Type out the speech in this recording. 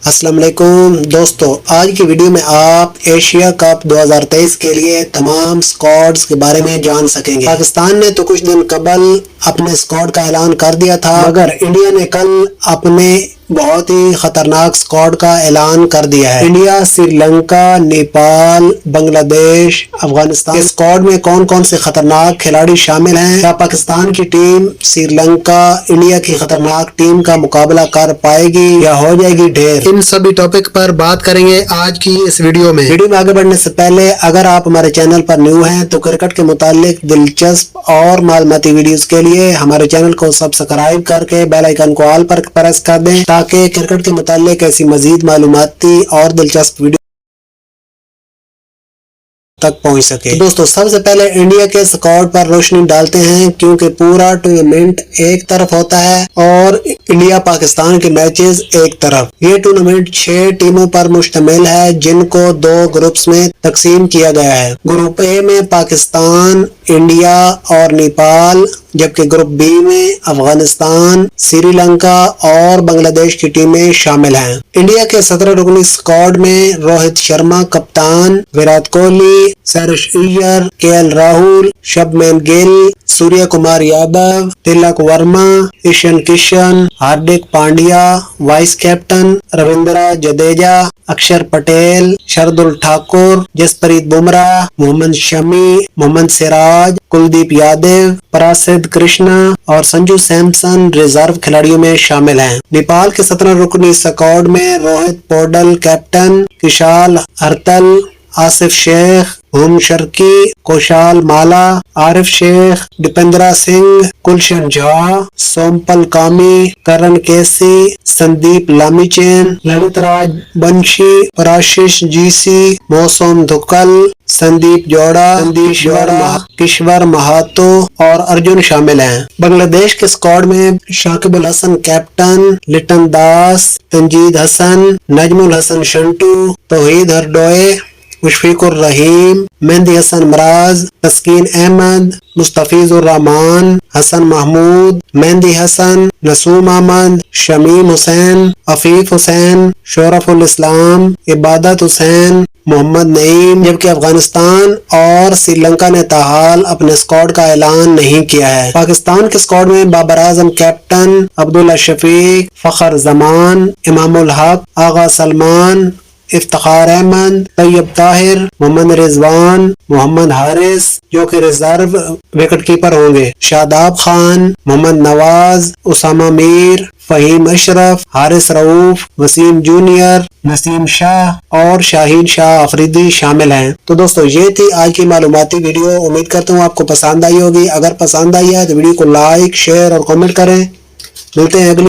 السلام علیکم دوستو، آج کی ویڈیو میں آپ ایشیا کپ 2023 کے لیے تمام سکواڈز کے بارے میں جان سکیں گے۔ پاکستان نے تو کچھ دن قبل اپنے سکواڈ کا اعلان کر دیا تھا، مگر انڈیا نے کل اپنے بہت ہی خطرناک سکواڈ کا اعلان کر دیا ہے۔ انڈیا، سری لنکا، نیپال، بنگلہ دیش، افغانستان کے سکواڈ میں کون کون سے خطرناک کھلاڑی شامل ہیں؟ کیا پاکستان کی ٹیم سری لنکا انڈیا کی خطرناک ٹیم کا مقابلہ کر پائے گی یا ہو جائے گی ڈھیر؟ ان سبھی ٹاپک پر بات کریں گے آج کی اس ویڈیو میں۔ ویڈیو میں آگے بڑھنے سے پہلے اگر آپ ہمارے چینل پر نیو ہیں تو کرکٹ کے متعلق دلچسپ اور معلوماتی ویڈیوز کے لیے ہمارے چینل کو سبسکرائب کر کے بیل آئیکن کو آل پر پریس کر دیں تاکہ کرکٹ کے متعلق ایسی مزید معلوماتی اور دلچسپ ویڈیو تک پہنچ سکے۔ دوستو، سب سے پہلے انڈیا کے سکواڈ پر روشنی ڈالتے ہیں کیونکہ پورا ٹورنامنٹ ایک طرف ہوتا ہے اور انڈیا پاکستان کے میچز ایک طرف۔ یہ ٹورنامنٹ 6 ٹیموں پر مشتمل ہے جن کو 2 گروپس میں تقسیم کیا گیا ہے۔ گروپ اے میں پاکستان، انڈیا اور نیپال، جبکہ گروپ بی میں افغانستان، سری لنکا اور بنگلہ دیش کی ٹیمیں شامل ہیں۔ انڈیا کے 17 رکنی سکواڈ میں روہت شرما کپتان، وراٹ کوہلی، سریش ایئر، کے ایل راہل، شبمن گل، سوریہ کمار یادو، تلک ورما، ایشن کشن، ہاردک پانڈیا، وائس کیپٹن رویندرا جڈیجا، اکشر پٹیل، شردل ٹھاکر، جسپریت بمراہ، محمد شمی، محمد سراج، کلدیپ یادو، پراسد کرشنا اور سنجو سیمسن ریزرو کھلاڑیوں میں شامل ہیں۔ نیپال کے 17 رکنی سکواڈ میں روہت پوڈل کیپٹن، کشال ہرتل، آصف شیخ، ہوم شرکی، کوشال مالا، عارف شیخ، دیپندرا سنگھ، کلشن جھا، سومپل کامی، کرن کیسی، سندیپ لامیچین، للت راج بنشی، پراشش جی سی، موسم دھکل، سندیپ جوڑا، کشور مہاتو اور ارجن شامل ہیں۔ بنگلہ دیش کے سکواڈ میں شاکب الحسن کیپٹن، لٹن داس، تنجید حسن، نجم الحسن شنٹو، توحید ہردوئے، مشفیق الرحیم، مہندی حسن مراز، تسکین احمد، مستفیض الرحمان، حسن محمود، مہندی حسن، نسوم احمد، شمیم حسین، عفیف حسین، شرف الاسلام، عبادت حسین، محمد نعیم، جبکہ افغانستان اور سری لنکا نے تاحال اپنے سکواڈ کا اعلان نہیں کیا ہے۔ پاکستان کے سکواڈ میں بابر اعظم کیپٹن، عبداللہ شفیق، فخر زمان، امام الحق، آغا سلمان، افتخار احمد، طیب طاہر، محمد رضوان، محمد حارث جو کہ ریزرو وکٹ کیپر ہوں گے، شاداب خان، محمد نواز، اسامہ میر، فہیم اشرف، حارث رؤوف، وسیم جونیئر، نسیم شاہ اور شاہین شاہ آفریدی شامل ہیں۔ تو دوستو، یہ تھی آج کی معلوماتی ویڈیو۔ امید کرتا ہوں آپ کو پسند آئی ہوگی۔ اگر پسند آئی ہے تو ویڈیو کو لائک، شیئر اور کمنٹ کریں۔ ملتے ہیں اگلی